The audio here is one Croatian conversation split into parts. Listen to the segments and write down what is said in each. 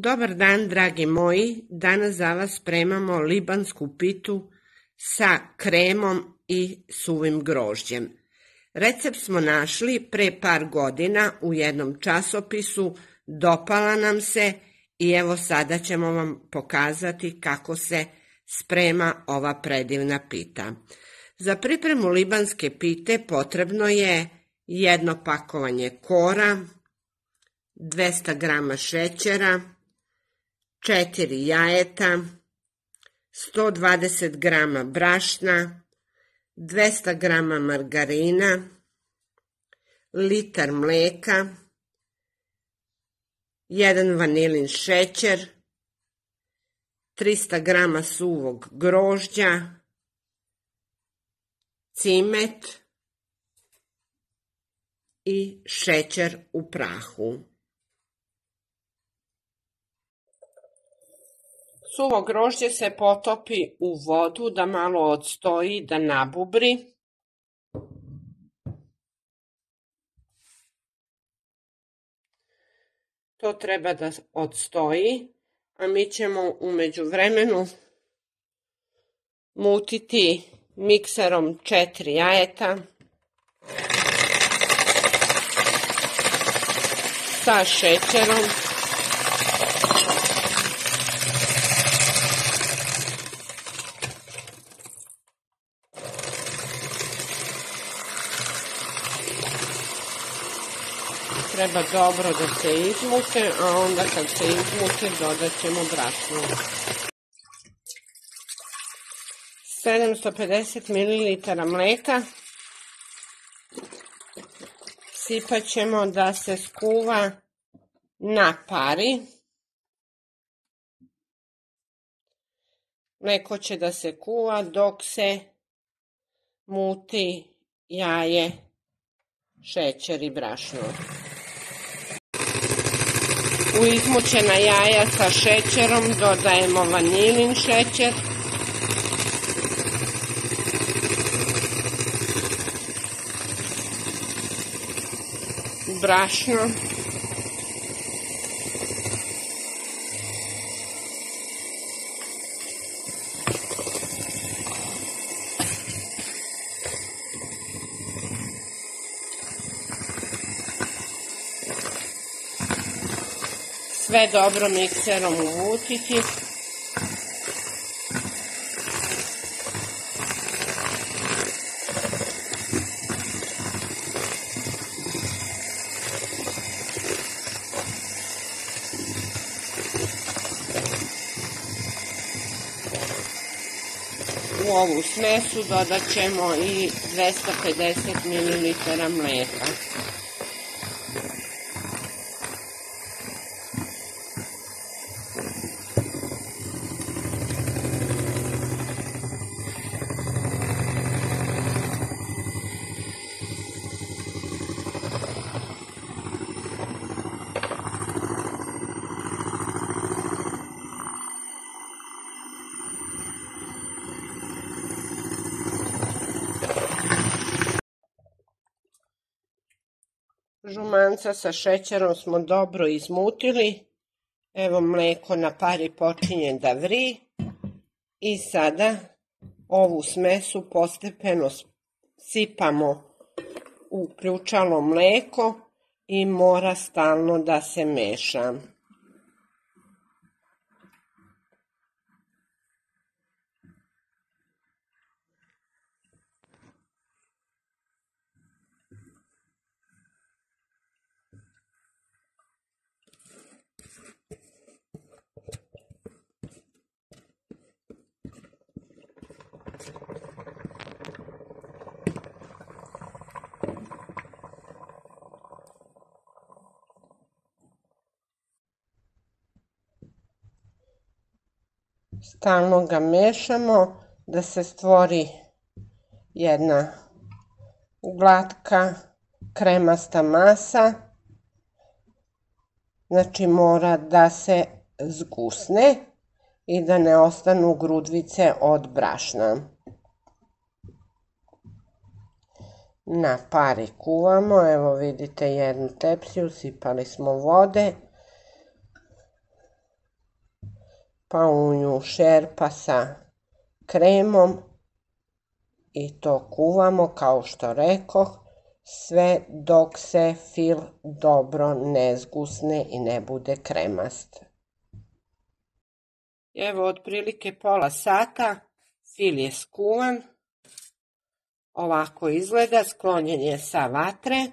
Dobar dan, dragi moji. Danas za vas spremamo libansku pitu sa kremom i suvim grožđem. Recept smo našli pre par godina u jednom časopisu, dopala nam se i evo sada ćemo vam pokazati kako se sprema ova predivna pita. Za pripremu libanske pite potrebno je jedno pakovanje kora, 200 g šećera, 4 jajeta, 120 g brašna, 200 g margarina, litar mleka, 1 vanilin šećer, 300 g suvog grožđa, cimet i šećer u prahu. Suvo grožđe se potopi u vodu da malo odstoji, da nabubri. To treba da odstoji, a mi ćemo u međuvremenu mutiti mikserom 4 jajeta sa šećerom. Treba dobro da se izmute, a onda kad se izmute dodat ćemo brašno. 750 ml mleka sipat ćemo da se skuva na pari. Mleko će da se kuva dok se muti jaje, šećer i brašno. U izmućena jaja sa šećerom dodajemo vanilin šećer, brašno, sve dobro mikserom umutiti. U ovu smesu dodat ćemo i 250 ml mleka. Žumanca sa šećerom smo dobro izmutili. Evo mleko na pari počinje da vri. I sada ovu smesu postepeno sipamo u ključalo mleko i mora stalno da se meša. Stalno ga mešamo da se stvori jedna glatka kremasta masa. Znači mora da se zgusne i da ne ostanu grudvice od brašna. Na pari kuvamo, evo vidite jednu tepsiju, sipali smo vode. paunju šerpa sa kremom i to kuvamo, kao što rekoh, sve dok se fil dobro ne zgusne i ne bude kremast. Evo, otprilike pola sata fil je skuvan. Ovako izgleda, sklonjen je sa vatre,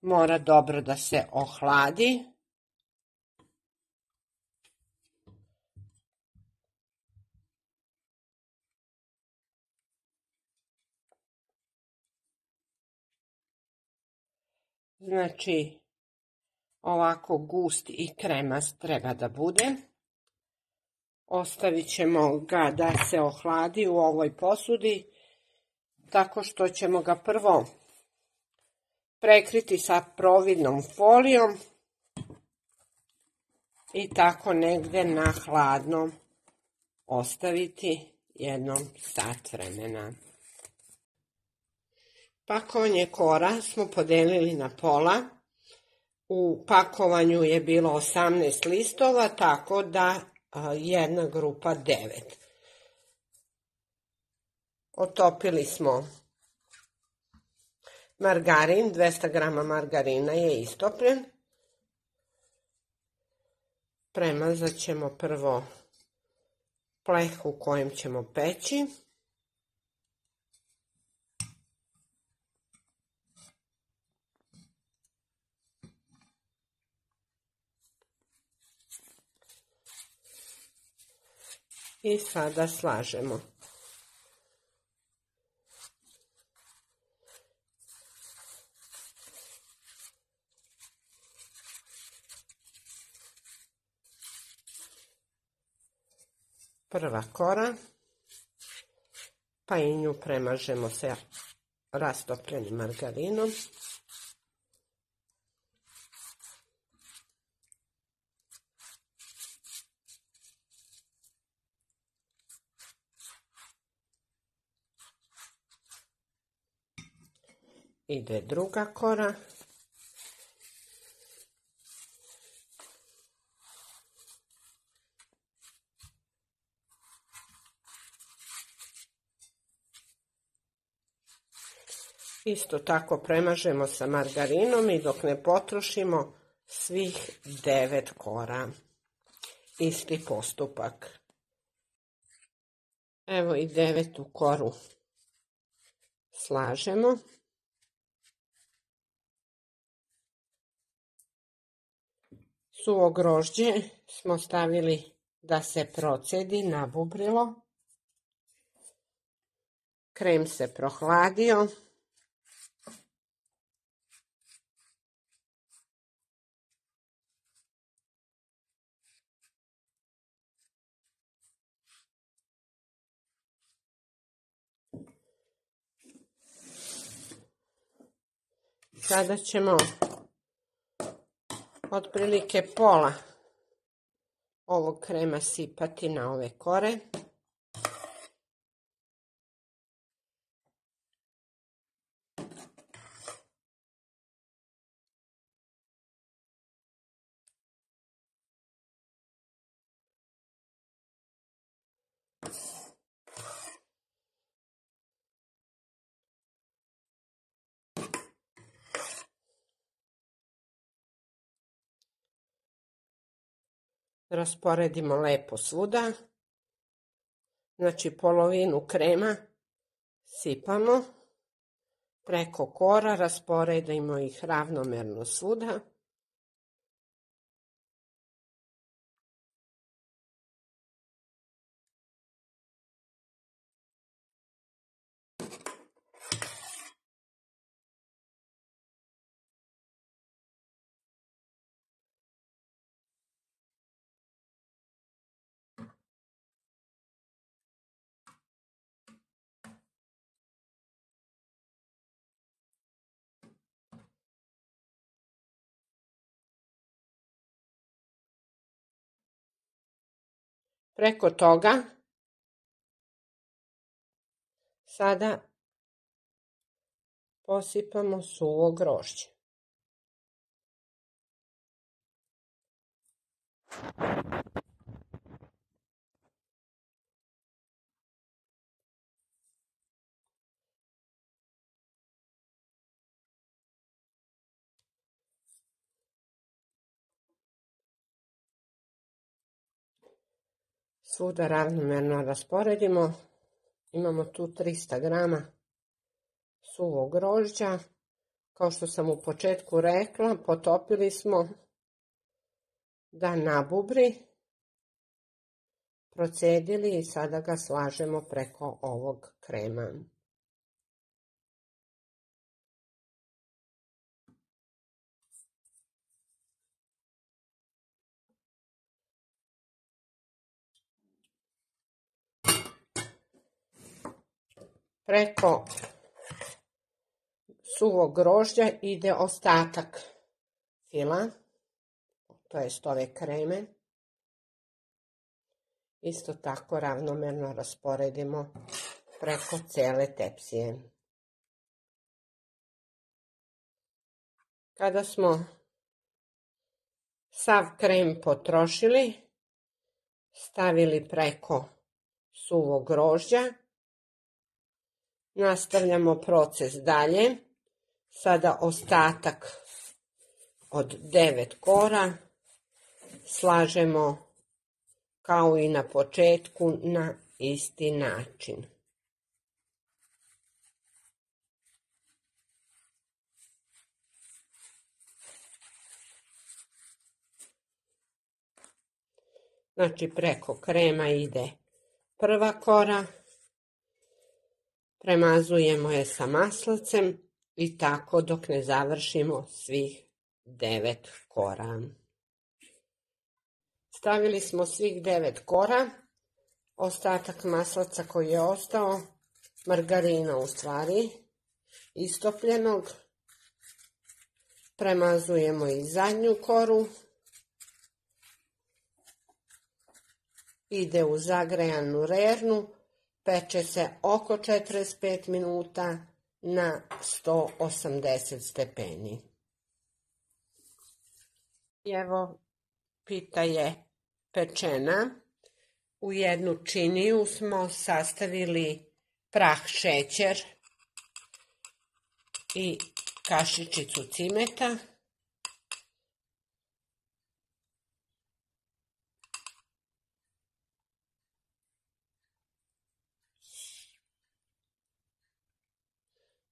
mora dobro da se ohladi. Znači, ovako gust i kremast treba da bude. Ostavit ćemo ga da se ohladi u ovoj posudi, tako što ćemo ga prvo prekriti sa providnom folijom i tako negde na hladno ostaviti jednom sat vremena. Pakovanje kora smo podelili na pola. U pakovanju je bilo 18 listova, tako da jedna grupa 9. Otopili smo margarin, 200 grama margarina je istopljen. Premazat ćemo prvo pleh u kojem ćemo peći. I sada slažemo. Prva kora, pa i nju premažemo sa rastopljenim margarinom. Ide druga kora. Isto tako premažemo sa margarinom i dok ne potrošimo svih 9 kora. Isti postupak. Evo i 9. koru slažemo. Suvo grožđe smo stavili da se procedi, nabubrilo. Krem se prohladio. Sada ćemo otprilike pola ovog krema sipati na ove kore. Rasporedimo lepo svuda. Znači polovinu krema sipamo preko kora, rasporedimo ih ravnomerno svuda. Preko toga sada posipamo suvo grožđe. Svuda ravnomerno rasporedimo. Imamo tu 300 grama suvog grožđa. Kao što sam u početku rekla, potopili smo da nabubri, procedili i sada ga slažemo preko ovog krema. Preko suvog grožđa ide ostatak fila, to jest ove kreme. Isto tako ravnomerno rasporedimo preko cele tepsije. Kada smo sav krem potrošili, stavili preko suvog grožđa, nastavljamo proces dalje. Sada ostatak od 9 kora slažemo kao i na početku na isti način. Znači preko krema ide prva kora, premazujemo je sa maslacem i tako dok ne završimo svih 9 kora. Stavili smo svih 9 kora, ostatak maslaca koji je ostao, margarina u stvari, istopljenog, premazujemo i zadnju koru, ide u zagrejanu rernu, peče se oko 45 minuta na 180 stepeni. I evo, pita je pečena. U jednu činiju smo sastavili prah šećer i kašičicu cimeta.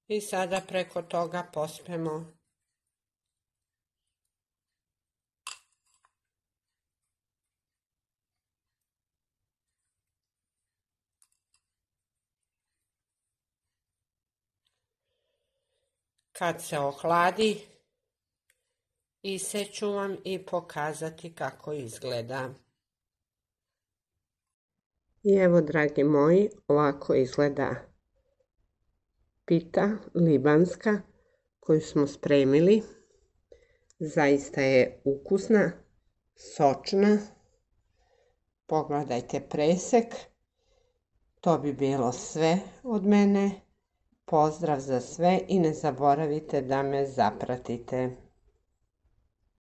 I sada preko toga pospemo kad se ohladi, iseću vam i pokazati kako izgleda. I evo, dragi moji, ovako izgleda pita libanska koju smo spremili. Zaista je ukusna, sočna. Pogledajte presek. To bi bilo sve od mene. Pozdrav za sve i ne zaboravite da me zapratite.